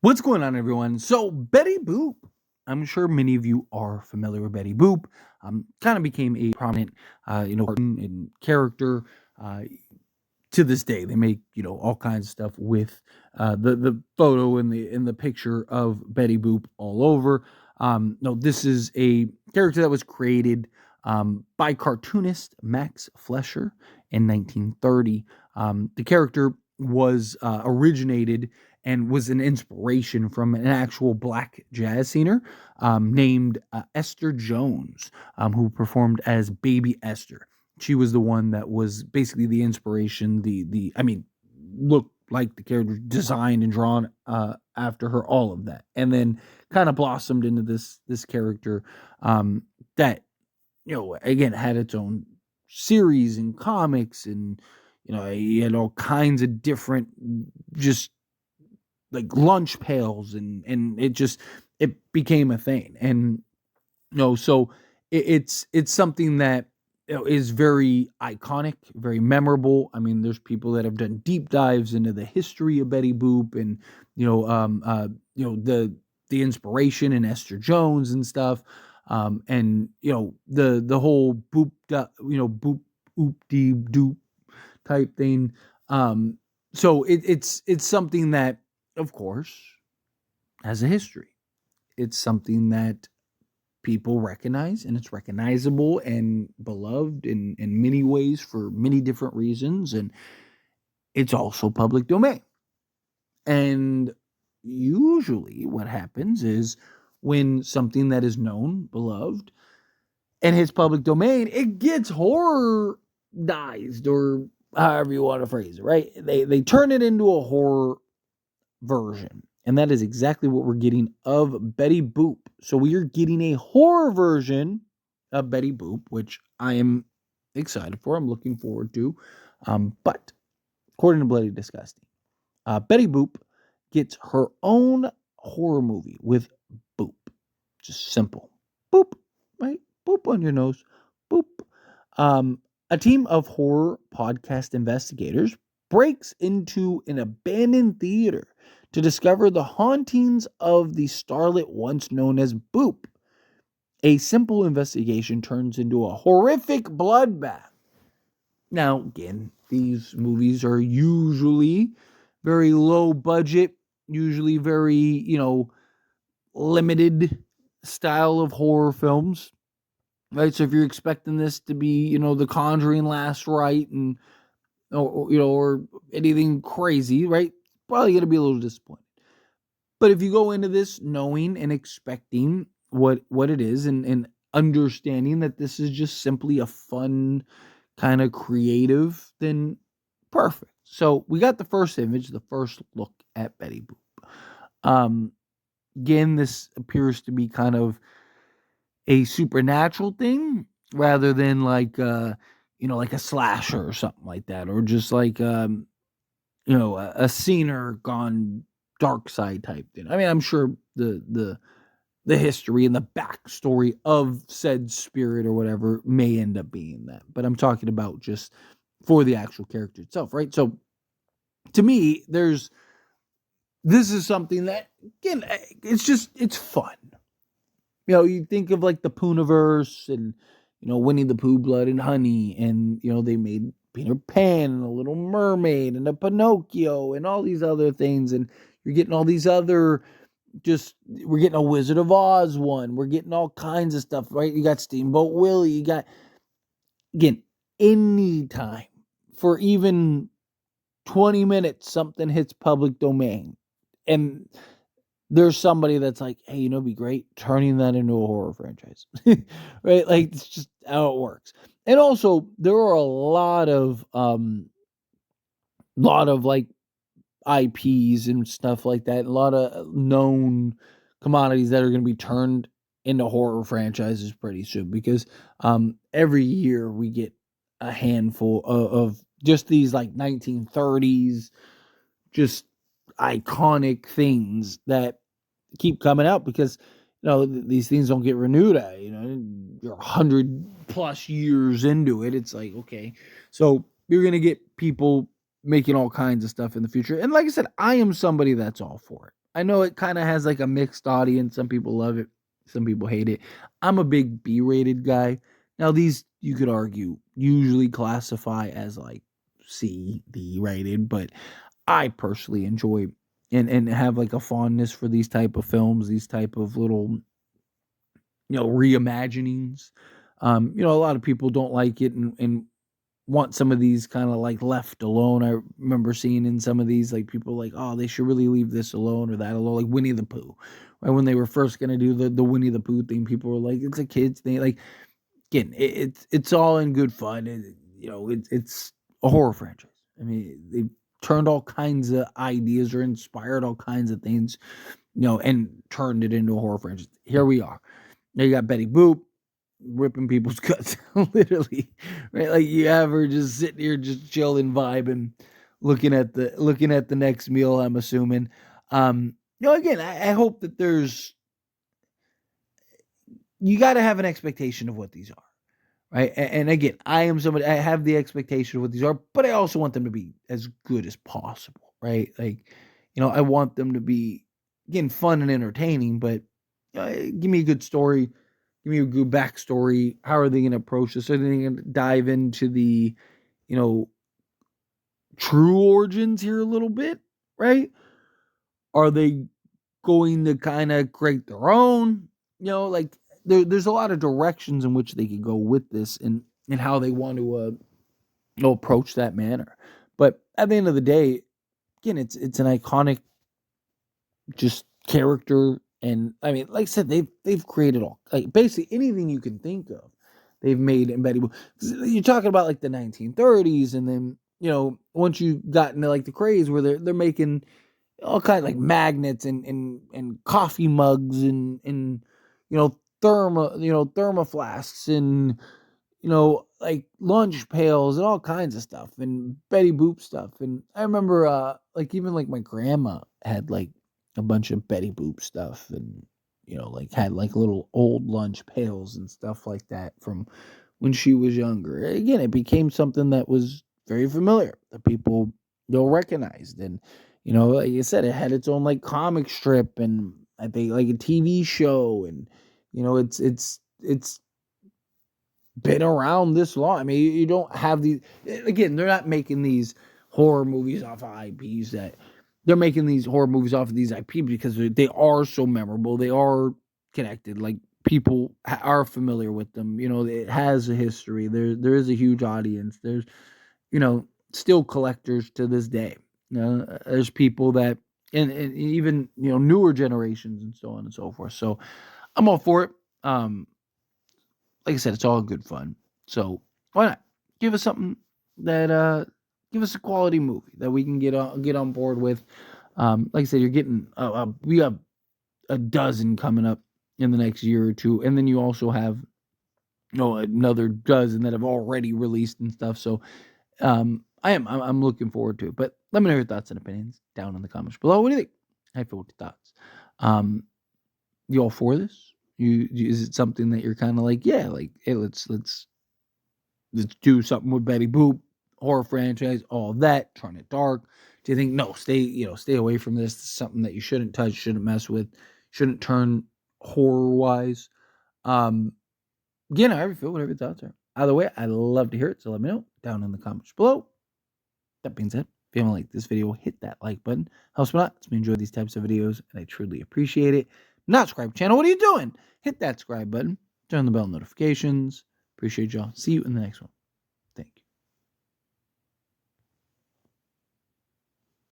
What's going on, everyone? So, Betty Boop. I'm sure many of you are familiar with Betty Boop. Kind of became a prominent, cartoon and character. Uh, to this day, they make all kinds of stuff with the photo and the picture of Betty Boop all over. No, this is a character that was created by cartoonist Max Fleischer in 1930. The character was originated and was an inspiration from an actual black jazz singer named Esther Jones, who performed as Baby Esther. She was the one that was basically the inspiration. Looked like the character designed and drawn after her, all of that, and then kind of blossomed into this character that again had its own series and comics, and he had all kinds of different just like lunch pails, and it became a thing. And so it's something that is very iconic, very memorable. I mean, there's people that have done deep dives into the history of Betty Boop, and the inspiration in Esther Jones and stuff. And the whole boop oop dee doop type thing. So it's something that, of course, has a history. It's something that people recognize, and it's recognizable and beloved in many ways for many different reasons. And it's also public domain. And usually what happens is when something that is known, beloved, and hits public domain, it gets horrorized, or however you want to phrase it, right? They turn it into a horror version. And that is exactly what we're getting of Betty Boop. So we are getting a horror version of Betty Boop, which I am excited for. I'm looking forward to. But according to Bloody Disgusting, Betty Boop gets her own horror movie with Boop. Just simple. Boop, right? Boop on your nose. Boop. A team of horror podcast investigators breaks into an abandoned theater to discover the hauntings of the starlet once known as Boop. A simple investigation turns into a horrific bloodbath. Now, again, these movies are usually very low budget, usually very, limited style of horror films, right? So if you're expecting this to be, The Conjuring Last Rite and or anything crazy, right? Probably going to be a little disappointed. But if you go into this knowing and expecting what it is, and understanding that this is just simply a fun kind of creative, then perfect. So we got the first image, the first look at Betty Boop. Again, this appears to be kind of a supernatural thing rather than like like a slasher or something like that, or just like a scener gone dark side type thing. I mean, I'm sure the history and the backstory of said spirit or whatever may end up being that, but I'm talking about just for the actual character itself, right? So to me, this is something that, again, it's fun. You think of like the Pooniverse and Winnie the Pooh, Blood and Honey, and they made Peter Pan and a Little Mermaid and a Pinocchio and all these other things, and you're getting all these other, we're getting a Wizard of Oz one, we're getting all kinds of stuff, right? You got Steamboat Willie, you got, again, anytime for even 20 minutes something hits public domain, and there's somebody that's like, hey, it'd be great turning that into a horror franchise, right? Like, it's just how it works. And also, there are a lot of like IPs and stuff like that, a lot of known commodities that are going to be turned into horror franchises pretty soon, because every year we get a handful of just these like 1930s, just iconic things that keep coming out, because these things don't get renewed. You're 100+ years into it. It's like, okay, so you're gonna get people making all kinds of stuff in the future. And like I said, I am somebody that's all for it. I know it kind of has like a mixed audience. Some people love it, some people hate it. I'm a big B-rated guy. Now these you could argue usually classify as like C, D rated, but I personally enjoy and have like a fondness for these type of films, these type of little reimaginings. A lot of people don't like it and want some of these kind of like left alone. I remember seeing in some of these like people like, oh, they should really leave this alone or that alone, like Winnie the Pooh. Right when they were first gonna do the Winnie the Pooh thing, people were like, it's a kids thing. Like again, it's all in good fun. It's a horror franchise. I mean, they turned all kinds of ideas or inspired all kinds of things, and turned it into a horror franchise. Here we are. Now you got Betty Boop ripping people's guts, literally, right? Like you have her just sitting here, just chilling, vibing, looking at the next meal. I'm assuming. Again, I hope that you got to have an expectation of what these are, right? And again, I am somebody, I have the expectation of what these are, but I also want them to be as good as possible, right? Like, I want them to be again fun and entertaining, but give me a good story. Give me a good backstory. How are they going to approach this? Are they going to dive into the, you know, true origins here a little bit, right? Are they going to kind of create their own? Like there's a lot of directions in which they could go with this and how they want to approach that manner. But at the end of the day, again, it's an iconic just character. And I mean, like I said, they've created all like basically anything you can think of. They've made embeddable. You're talking about like the 1930s, and then once you got into like the craze where they're making all kinds of like magnets and coffee mugs and therma flasks and like lunch pails and all kinds of stuff and Betty Boop stuff. And I remember like even like my grandma had like a bunch of Betty Boop stuff and like had like little old lunch pails and stuff like that from when she was younger. Again, it became something that was very familiar that people recognized. And like I said, it had its own like comic strip and I think like a TV show. And it's been around this long. I mean, you don't have these. Again, they're not making these horror movies off of IPs. That they're making these horror movies off of these IP because they are so memorable. They are connected. Like people are familiar with them. It has a history. There is a huge audience. There's still collectors to this day. There's people that and even newer generations and so on and so forth. So I'm all for it. Like I said, it's all good fun. So why not give us something that give us a quality movie that we can get on board with. Like I said, you're getting we have a dozen coming up in the next year or two, and then you also have another dozen that have already released and stuff. So I'm looking forward to it. But let me know your thoughts and opinions down in the comments below. What do you think? How you feel with your thoughts? You all for this? Is it something that you're kind of like, yeah, like, hey, let's do something with Betty Boop, horror franchise, all of that, turn it dark? Do you think no, stay away from this? This is something that you shouldn't touch, shouldn't mess with, shouldn't turn horror wise? Again, however you feel, whatever your thoughts are. Either way, I'd love to hear it. So let me know down in the comments below. That being said, if you haven't liked this video, hit that like button. Helps me out. Lets me enjoy these types of videos, and I truly appreciate it. Not subscribe channel. What are you doing? Hit that subscribe button. Turn on the bell notifications. Appreciate y'all. See you in the next one.